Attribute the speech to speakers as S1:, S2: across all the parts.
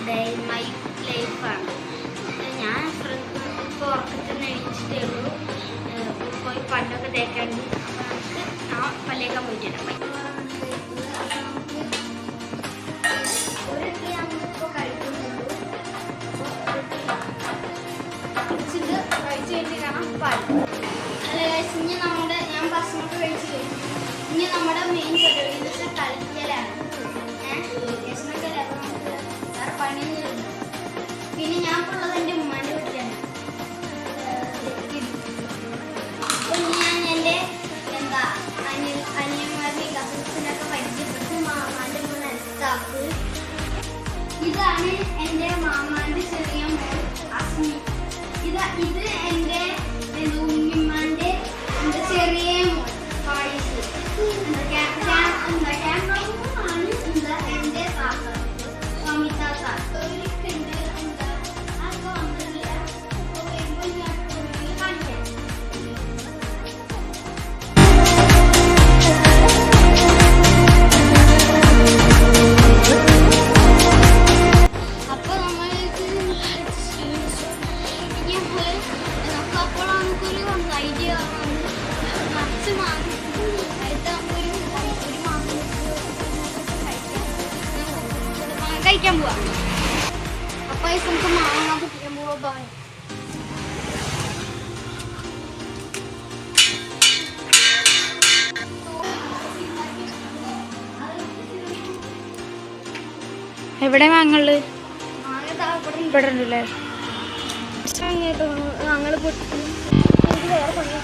S1: Day in my ലൈഫാണ്. ഞാൻ ഇപ്പോൾ ഉറക്കത്തിൽ നിന്ന് എണീച്ചിട്ടേ ഉള്ളൂ. പോയി പല്ലൊക്കെ തേക്കാണ്ട്. അപ്പോൾ ഞാൻ പല്ലേക്കാൻ പോയിട്ട് വരാം. ഞാൻ ഭക്ഷണമൊക്കെ കഴിച്ച് കഴിഞ്ഞു. ഇനി നമ്മുടെ മെയിൻ പരിപാടി എന്ന് വെച്ചാൽ കളിക്കലാണ്. ഭക്ഷണമൊക്കെ നമുക്ക് വേറെ പണിയൊന്നുമില്ല. പിന്നെ ഞാൻ ഇപ്പോൾ ഉള്ളത് എൻ്റെ ഉമ്മാൻ്റെ വീട്ടിലാണ്. അപ്പം ഞാൻ എൻ്റെ അനിയന്മാരുടെയും കസിൻസിനൊക്കെ പരിചയപ്പെട്ടു. മാമാൻ്റെ മോൻ അൽത്താഫ്. ഇതാണ് എൻ്റെ മാമാൻ്റെ ചെറിയ മോൻ അസ്മി. ഇത് എൻ്റെ ഉമ്മിമാൻ്റെ ചെറിയ മോൻ ഫായിസ്. ക്യാമറമാണ് എൻ്റെ താത്ത അമിതാത്ത. കഴിക്കാൻ പോവാ. അപ്പൊ നമുക്ക് മാങ്ങ കുട്ടിക്കാൻ പോവാ.
S2: എവിടെ മാങ്ങുള്ളത്? ഇവിടെ ഉണ്ടല്ലേ?
S1: ഞങ്ങള് പൊട്ടി വേറെ പണി.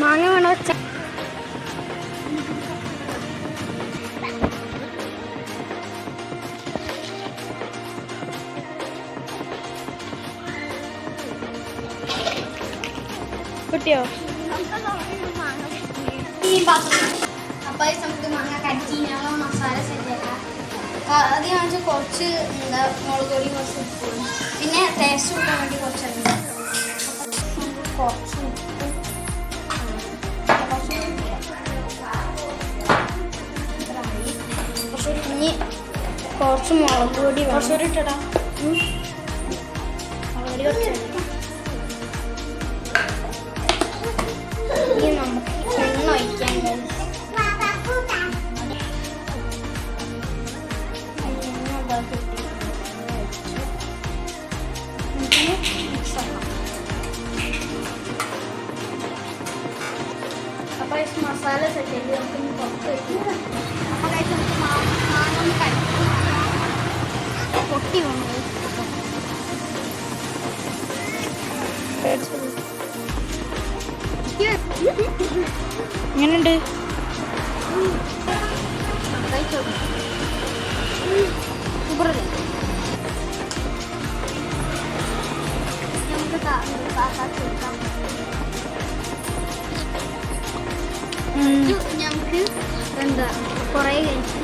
S2: മാങ്ങ വേണോ? വെച്ച കിട്ടിയോ?
S1: അപ്പൊ നമുക്ക് മാങ്ങ കടിക്കാനുള്ള മസാല സെറ്റാക്കാം. ആദ്യം കാണിച്ചാൽ കുറച്ച് മുളക് പൊടി, കുറച്ച് ഉപ്പ്, പിന്നെ ടേസ്റ്റ് കൂട്ടാൻ വേണ്ടി കുറച്ചുണ്ട്. കുറച്ച് ഉപ്പ്, ഇനി കുറച്ച് മുളക് പൊടി, കുറച്ചുകൂടി ഇട്ടടാ. മുളക് പൊടി കുറച്ച്. ഇനി നമുക്ക് എണ്ണ ഒഴിക്കാൻ അപ്പോൾ മസാല സെറ്റ് ചെയ്ത് നമുക്ക് പുറത്ത് വയ്ക്കുക. അപ്പോൾ നമുക്ക് മാങ്ങ കഴിക്കും. പൊട്ടി വന്നത്
S2: എങ്ങനെയുണ്ട്?
S1: സൂപ്പറല്ലേ? നമുക്ക് കൊടുക്കാം. ഞങ്ങൾക്ക് എന്താ കുറേ കഴിച്ച്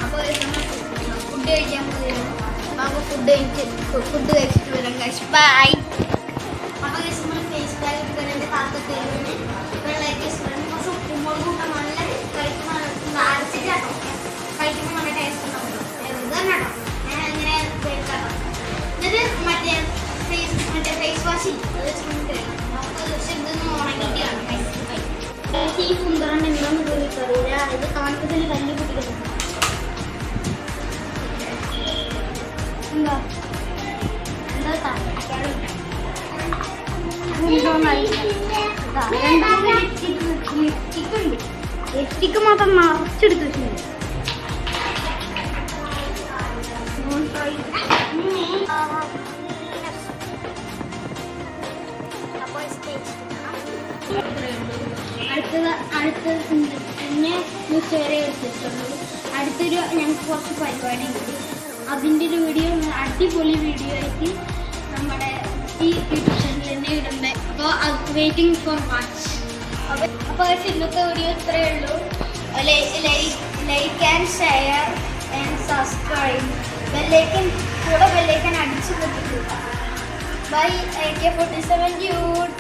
S1: അപ്പോൾ ഫുഡ് കഴിക്കാൻ പോവുകയാണ്. അപ്പോൾ ഫുഡ് കഴിച്ചിട്ട് വരാം. കഴിച്ച് ബൈ. അപ്പോൾ നമ്മൾ ഫേസ് പാക്ക് എടുക്കാൻ എൻ്റെ താത്തക്ക് വെള്ളമായിട്ട് കുറച്ച് ഉപ്പുമുളക് കൂട്ടാൻ നല്ല കഴിക്കുമ്പോൾ അരച്ചിട്ടാട്ടോ കഴിക്കുമ്പോൾ നല്ല ടേസ്റ്റ് ഉണ്ടാവും. ഇത് തന്നെ കേട്ടോ ഞാൻ ഇങ്ങനെ കഴിക്കാട്ടോ. എന്നിട്ട് മറ്റേ ഫേസ് വാഷ് അത് വെച്ചിട്ട് ഇതൊന്നും ഉണങ്ങിയിട്ടാണ് ഈ സുന്ദരൻ എന്താണെന്ന് ചോദിക്കറിയില്ല. ഇത് കാണിക്കത്തിൽ കല്ല് പൊട്ടിക്കുന്നു. എന്താ എന്താ ലിപ്സ്റ്റിക്ക് മാത്രം നിറച്ചെടുത്ത് വെച്ചിട്ടുണ്ട്. അടുത്തത് പിന്നെ വരെ എടുത്തിട്ടുള്ളൂ. അടുത്തൊരു ഞങ്ങൾക്ക് കുറച്ച് പരിപാടി ഉണ്ട്. അതിൻ്റെ ഒരു വീഡിയോ അടിപൊളി വീഡിയോ ആയിട്ട് നമ്മുടെ ഈ യൂട്യൂബ് ചാനലിൽ തന്നെ ഇടുന്നത്. അപ്പോൾ വെയിറ്റിംഗ് ഫോർ വാച്ച്. അപ്പോൾ ഇന്നത്തെ വീഡിയോ ഇത്രയേ ഉള്ളൂ. Like and share and subscribe. Bell icon കൂടെ ബെല്ലൈക്കൻ അടിച്ചു പൊട്ടിക്കുക. Bye AK-47 dude.